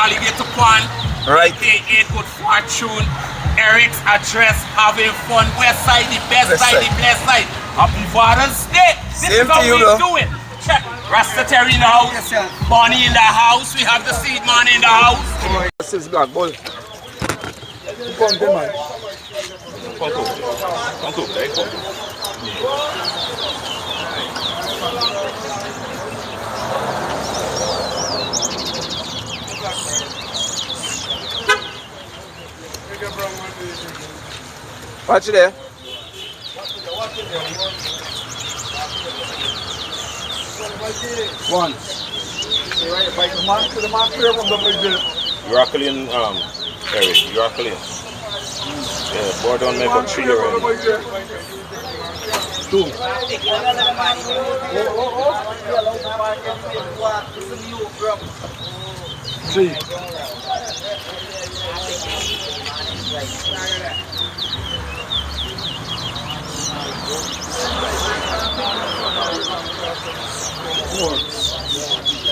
Alligator to Kwan, Right. aka Good Fortune, Eric's address, having fun, west side, the best side, the blessed side. Happy Father's Day. This Same is how to you, we bro. do it. Check. Rasta Terry in the house, Bonnie in the house, we have the seed man in the house. This is BLACKBULL. Come to man. Come to, very come to. Watch it there. One. European, Eric, European. Yeah, boy don't make a tree already. Two. Three. Four.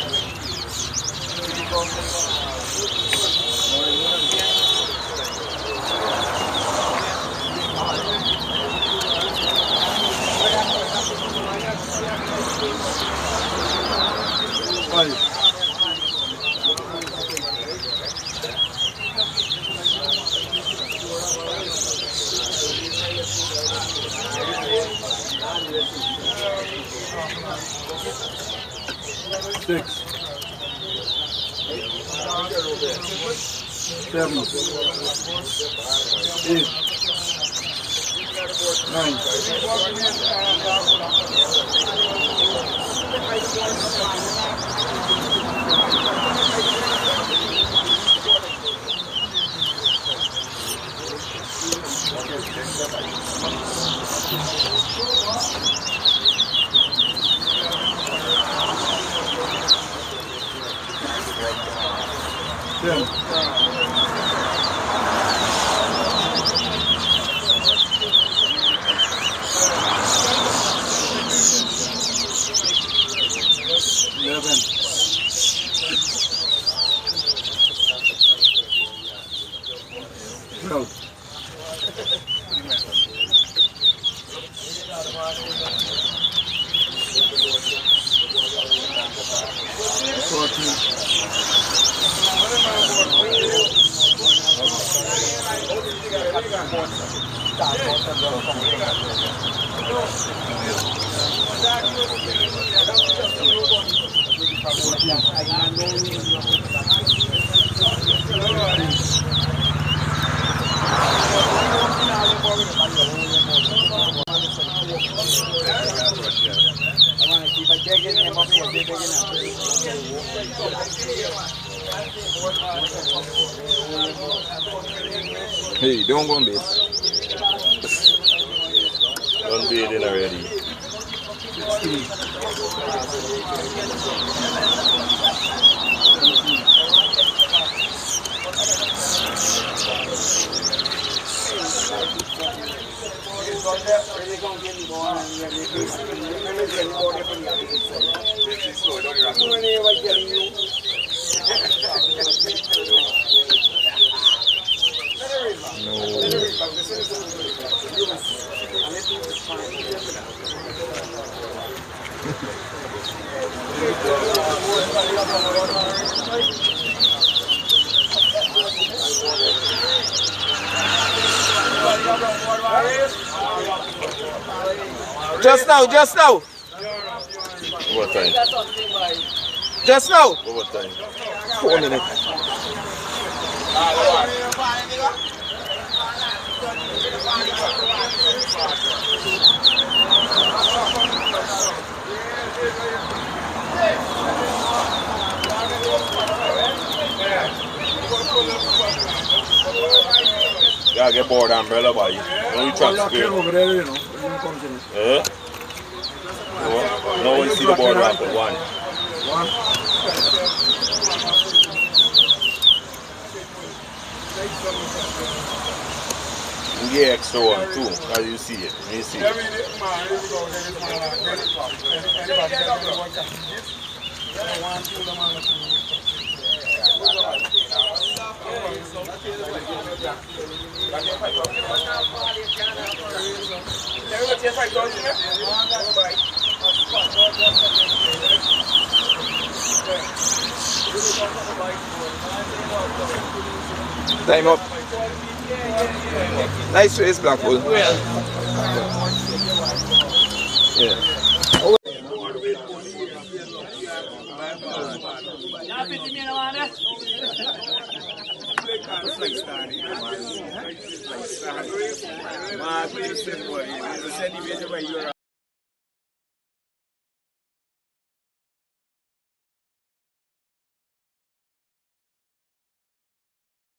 Five. Six. Seven. 8. 9. Ten. 11. 12. 14. Hey, don't go on base. Don't be in already. 16. Just now, just now. What time? Just now. What time? 4 minutes. Yeah, get bored umbrella by you. No, you try to spare. Over there, you know. Eh? No, you see the board raffle. One. Yeah, extra one, two, as you see it. You see it. Time up. Nice race, Black Bull. Yeah.